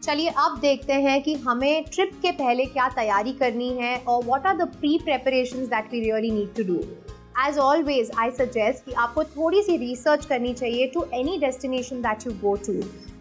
चलिए अब देखते हैं कि हमें ट्रिप के पहले क्या तैयारी करनी है और what are the pre preparations that we really need to do. As always I suggest कि आपको थोड़ी सी रिसर्च करनी चाहिए to any destination that you go to,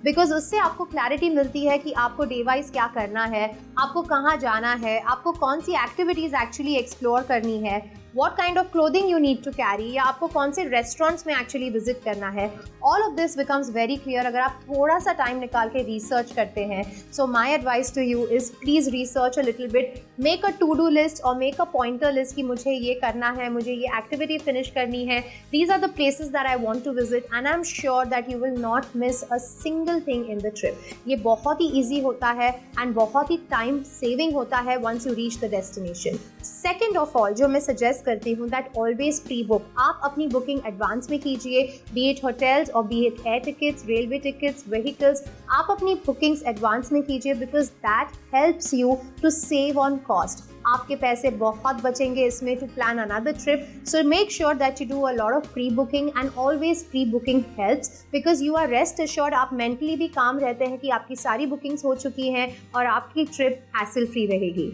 because उससे आपको क्लैरिटी मिलती है कि आपको डे वाइज क्या करना है, आपको कहाँ जाना है, आपको कौन सी एक्टिविटीज़ एक्चुअली एक्सप्लोर करनी है, what kind of clothing you need to carry, या आपको कौन से रेस्टोरेंट्स में एक्चुअली विजिट करना है। All of this becomes very clear अगर आप थोड़ा सा टाइम निकाल के रिसर्च करते हैं। So my advice to you is please research a little bit, make a to do list और मेक अ पॉइंटर लिस्ट कि मुझे ये करना है, मुझे ये एक्टिविटी फिनिश करनी है, these are the places that I want to visit and I am sure that you will not miss a single thing in the trip. ये बहुत ही ईजी होता है एंड बहुत ही टाइम सेविंग होता है once you reach the destination. Second of all जो मैं suggest करती हूँ दैट ऑलवेज प्री बुक, आप अपनी बुकिंग एडवांस में कीजिए, बी इट होटल्स और be it air tickets, railway tickets, vehicles, आप अपनी बुकिंग्स एडवांस में कीजिए because that helps you to save on cost. आपके पैसे बहुत बचेंगे इसमें to plan another trip. So make sure that you do a lot of pre booking and always pre booking helps because you are rest assured, आप mentally भी काम रहते हैं कि आपकी सारी बुकिंग्स हो चुकी हैं और आपकी ट्रिप हैसल फ्री रहेगी।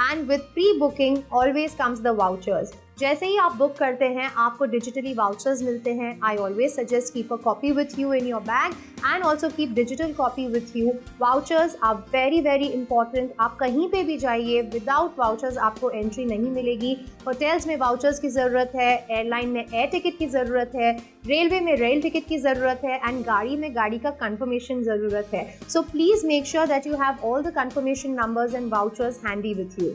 And with pre booking always comes the vouchers. जैसे ही आप बुक करते हैं आपको डिजिटली वाउचर्स मिलते हैं। I always suggest keep a copy with you in your bag and also keep digital copy with you. Vouchers are very very important. आप कहीं पे भी जाइए विदाउट वाउचर्स आपको एंट्री नहीं मिलेगी। होटल्स में वाउचर्स की ज़रूरत है, एयरलाइन में एयर टिकट की ज़रूरत है, रेलवे में रेल टिकट की ज़रूरत है एंड गाड़ी में गाड़ी का कंफर्मेशन ज़रूरत है। So please make sure that you have all the confirmation numbers and vouchers handy with you.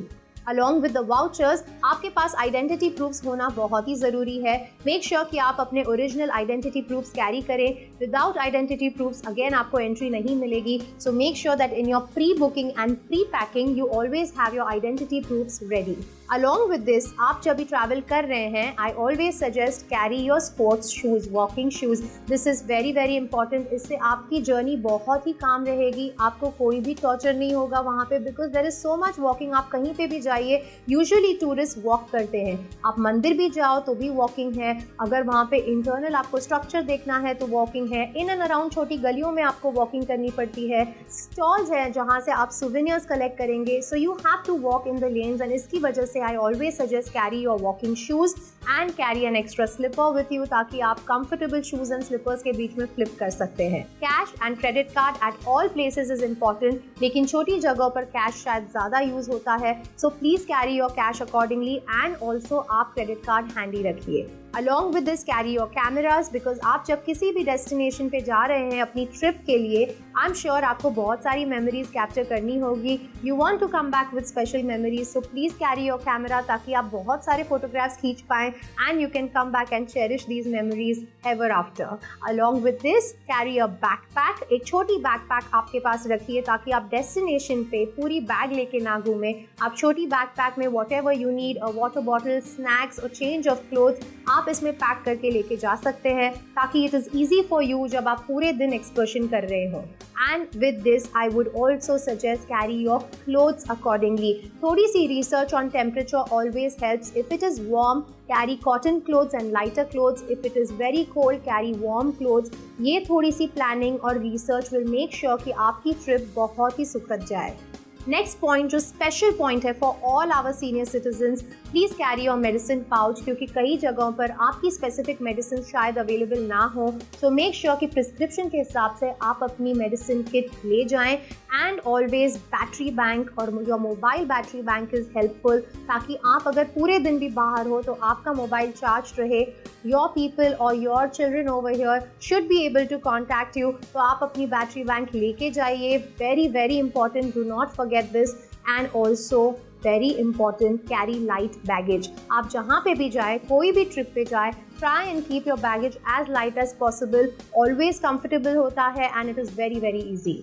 Along with the vouchers आपके पास आइडेंटिटी प्रूफ्स होना बहुत ही ज़रूरी है। मेक श्योर कि आप अपने ओरिजिनल आइडेंटिटी प्रूफ्स कैरी करें। विदाउट आइडेंटिटी प्रूफ्स अगेन आपको एंट्री नहीं मिलेगी। सो make sure that in your pre booking and pre packing you always have your identity proofs ready. Along with this आप जब भी ट्रैवल कर रहे हैं I always suggest carry your sports shoes, walking shoes. This is very very important. इससे आपकी journey बहुत ही काम रहेगी, आपको कोई भी टॉर्चर नहीं होगा वहाँ पे because there is so much walking. आप कहीं पे भी जाइए यूजुअली टूरिस्ट वॉक करते हैं, आप मंदिर भी जाओ तो भी वॉकिंग है, अगर वहाँ पे इंटरनल आपको स्ट्रक्चर देखना है तो वॉकिंग है, इन एंड अराउंड छोटी गलियों में आपको वॉकिंग करनी पड़ती है, स्टॉल्स हैं जहाँ से आप सुवेनियर्स कलेक्ट करेंगे। So you have to walk in the lanes and इसकी वजह से I always suggest carry your walking shoes and carry an extra slipper with you ताकि आप कंफर्टेबल शूज़ एंड स्लीपर्स के बीच में फ्लिप कर सकते हैं। Cash and credit card at all places is important, लेकिन छोटी जगहों पर कैश शायद ज़्यादा यूज़ होता है। सो please carry your cash accordingly and also आप क्रेडिट कार्ड हैंडी रखिए। Along with this carry your cameras because आप जब किसी भी डेस्टिनेशन पे जा रहे हैं अपनी ट्रिप के लिए आई एम श्योर आपको बहुत सारी मेमोरीज कैप्चर करनी होगी। You want to come back with special memories, so please carry your camera ताकि आप बहुत सारे फोटोग्राफ्स खींच पाएँ and you can come back and cherish these memories ever after. Along with this carry a backpack, एक छोटी backpack आपके पास रखिए ताकि आप डेस्टिनेशन पे पूरी बैग लेके ना घूमें। आप छोटी बैकपैक में whatever you need, a water bottle, snacks और चेंज ऑफ क्लोथ आप इसमें पैक करके लेके जा सकते हैं ताकि it is easy for you जब आप पूरे दिन एक्सकर्शन कर रहे हो। And with this I would also suggest carry your clothes accordingly. थोड़ी सी research on temperature always helps. If it is warm carry cotton clothes and lighter clothes, if it is very cold carry warm clothes. ये थोड़ी सी planning और research will make sure कि आपकी trip बहुत ही सुखद जाए। नेक्स्ट पॉइंट जो स्पेशल पॉइंट है for all our senior citizens, please carry your medicine pouch क्योंकि कई जगहों पर आपकी स्पेसिफिक मेडिसिन शायद अवेलेबल ना हो। सो मेक श्योर कि प्रिस्क्रिप्शन के हिसाब से आप अपनी मेडिसिन किट ले जाएं एंड ऑलवेज बैटरी बैंक और your mobile battery bank is helpful ताकि आप अगर पूरे दिन भी बाहर हो तो आपका मोबाइल चार्ज रहे। योर पीपल और your children over here should be able to contact you, तो आप अपनी बैटरी बैंक लेके जाइए। Very very important, do not forget this and also very important carry light baggage। आप जहाँ पे भी जाए, कोई भी ट्रिप पे जाए, try and keep your baggage as light as possible। always comfortable होता है and it is very very easy।